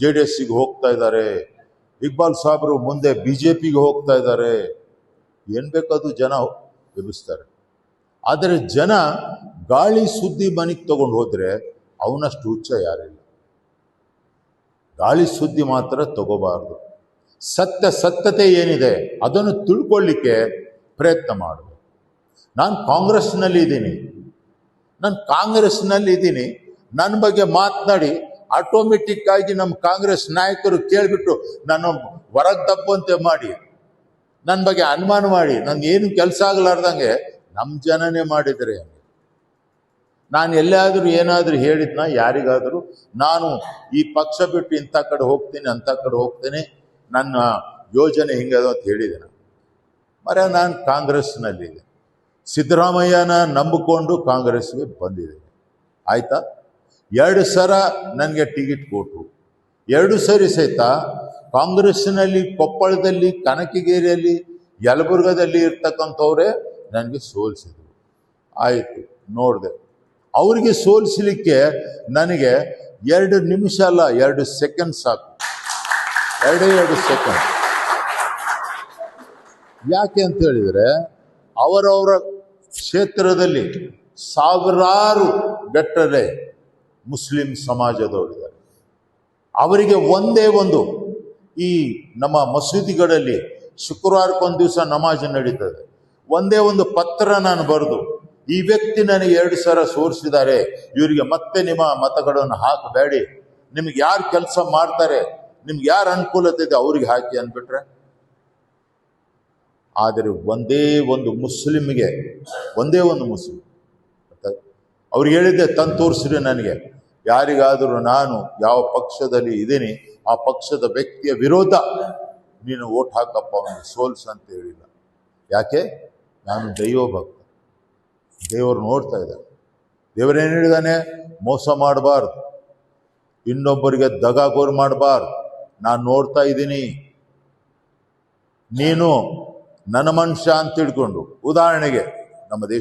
JDSಗೆ ಹೋಗ್ತಾ ಇದ್ದಾರೆ, ಇಕ್ಬಾಲ್ ಸಾಹೇಬರು ಮುಂದೆ BJPಗೆ ಹೋಗ್ತಾ ಇದ್ದಾರೆ. ಏನು ಬೇಕಾದ್ರೂ ಜನ ಎಬ್ಬಿಸ್ತಾರೆ. ಆದರೆ ಜನ ಗಾಳಿ ಸುದ್ದಿ ಮನೆಗೆ ತಗೊಂಡು ಹೋದರೆ ಅವನಷ್ಟು ಹುಚ್ಚ ಯಾರಿಲ್ಲ. ಗಾಳಿ ಸುದ್ದಿ ಮಾತ್ರ ತಗೋಬಾರ್ದು. ಸತ್ಯತೆ ಏನಿದೆ ಅದನ್ನು ತಿಳ್ಕೊಳ್ಳಿಕ್ಕೆ ಪ್ರಯತ್ನ ಮಾಡಬೇಕು. ನಾನು ಕಾಂಗ್ರೆಸ್ನಲ್ಲಿದ್ದೀನಿ, ನನ್ನ ಬಗ್ಗೆ ಮಾತನಾಡಿ ಆಟೋಮೆಟಿಕ್ ಆಗಿ ನಮ್ಮ ಕಾಂಗ್ರೆಸ್ ನಾಯಕರು ಕೇಳಿಬಿಟ್ಟು ನಾನು ಹೊರಗೆ ತಪ್ಪುವಂತೆ ಮಾಡಿ, ನನ್ನ ಬಗ್ಗೆ ಅನುಮಾನ ಮಾಡಿ, ನನಗೆ ಏನು ಕೆಲಸ ಆಗಲಾರ್ದಂಗೆ ನಮ್ಮ ಜನನೇ ಮಾಡಿದರೆ. ನಾನು ಎಲ್ಲಾದರೂ ಏನಾದರೂ ಹೇಳಿದ್ನ ಯಾರಿಗಾದರೂ, ನಾನು ಈ ಪಕ್ಷ ಬಿಟ್ಟು ಇಂಥ ಕಡೆ ಹೋಗ್ತೀನಿ ಅಂಥ ಕಡೆ ಹೋಗ್ತೀನಿ, ನನ್ನ ಯೋಜನೆ ಹಿಂಗೆ ಅಂತ ಹೇಳಿದ್ದೇನೆ. ನಾನು ಕಾಂಗ್ರೆಸ್ನಲ್ಲಿದೆ, ಸಿದ್ದರಾಮಯ್ಯನ ನಂಬಿಕೊಂಡು ಕಾಂಗ್ರೆಸ್ಗೆ ಬಂದಿದೆ. ಆಯ್ತಾ? 2 ಸಲ ನನಗೆ ಟಿಕೆಟ್ ಕೊಟ್ಟರು. 2 ಸರಿ ಸಹಿತ ಕಾಂಗ್ರೆಸ್ನಲ್ಲಿ ಕೊಪ್ಪಳದಲ್ಲಿ, ಕನಕಗಿರಿಯಲ್ಲಿ, ಯಲಬುರ್ಗದಲ್ಲಿ ಇರ್ತಕ್ಕಂಥವ್ರೆ ನನಗೆ ಸೋಲಿಸಿದ್ರು. ಆಯಿತು, ನೋಡಿದೆ. ಅವರಿಗೆ ಸೋಲಿಸಲಿಕ್ಕೆ ನನಗೆ 2 ನಿಮಿಷ ಅಲ್ಲ, 2 ಸೆಕೆಂಡ್ ಸಾಕು. 2 ಸೆಕೆಂಡ್. ಯಾಕೆ ಅಂತ ಹೇಳಿದರೆ, ಅವರವರ ಕ್ಷೇತ್ರದಲ್ಲಿ ಸಾವಿರಾರು ಗಟ್ಟಲೆ ಮುಸ್ಲಿಂ ಸಮಾಜದವರಿದ್ದಾರೆ. ಅವರಿಗೆ ಒಂದೇ ಒಂದು, ಈ ನಮ್ಮ ಮಸೀದಿಗಳಲ್ಲಿ ಶುಕ್ರವಾರಕ್ಕೊಂದು ದಿವಸ ನಮಾಜ್ ನಡೀತದೆ, ಒಂದೇ ಒಂದು ಪತ್ರ ನಾನು ಬರೆದು, ಈ ವ್ಯಕ್ತಿ ನನಗೆ 2 ಸಲ ಸೋರಿಸಿದ್ದಾರೆ, ಇವರಿಗೆ ಮತ್ತೆ ನಿಮ್ಮ ಮತಗಳನ್ನು ಹಾಕಬೇಡಿ, ನಿಮ್ಗೆ ಯಾರು ಕೆಲಸ ಮಾಡ್ತಾರೆ, ನಿಮ್ಗೆ ಯಾರು ಅನುಕೂಲತೆ ಇದೆ ಅವ್ರಿಗೆ ಹಾಕಿ ಅಂದ್ಬಿಟ್ರೆ. ಆದರೆ ಒಂದೇ ಒಂದು ಮುಸ್ಲಿಮ್ಗೆ, ಅವ್ರಿಗೆ ಹೇಳಿದ್ದೆ, ತಂದು ತೋರಿಸ್ರಿ ನನಗೆ, ಯಾರಿಗಾದರೂ ನಾನು ಯಾವ ಪಕ್ಷದಲ್ಲಿ ಇದ್ದೀನಿ ಆ ಪಕ್ಷದ ವ್ಯಕ್ತಿಯ ವಿರೋಧ ನೀನು ಓಟ್ ಹಾಕಪ್ಪ, ಅವನಿಗೆ ಸೋಲ್ಸ್ ಅಂತ ಹೇಳಿಲ್ಲ. ಯಾಕೆ? ನಾನು ದೈವಭಕ್ತ, ದೇವರು ನೋಡ್ತಾ ಇದ್ದಾರೆ. ದೇವರೇನು ಹೇಳಿದಾನೆ? ಮೋಸ ಮಾಡಬಾರ್ದು, ಇನ್ನೊಬ್ಬರಿಗೆ ದಗಾಗೋರು ಮಾಡಬಾರ್ದು. ನಾನು ನೋಡ್ತಾ ಇದ್ದೀನಿ, ನೀನು ನನ್ನ ಮನುಷ್ಯ ಅಂತ ತಿಳ್ಕೊಂಡು, ಉದಾಹರಣೆಗೆ ನಮ್ಮ ದೇಶ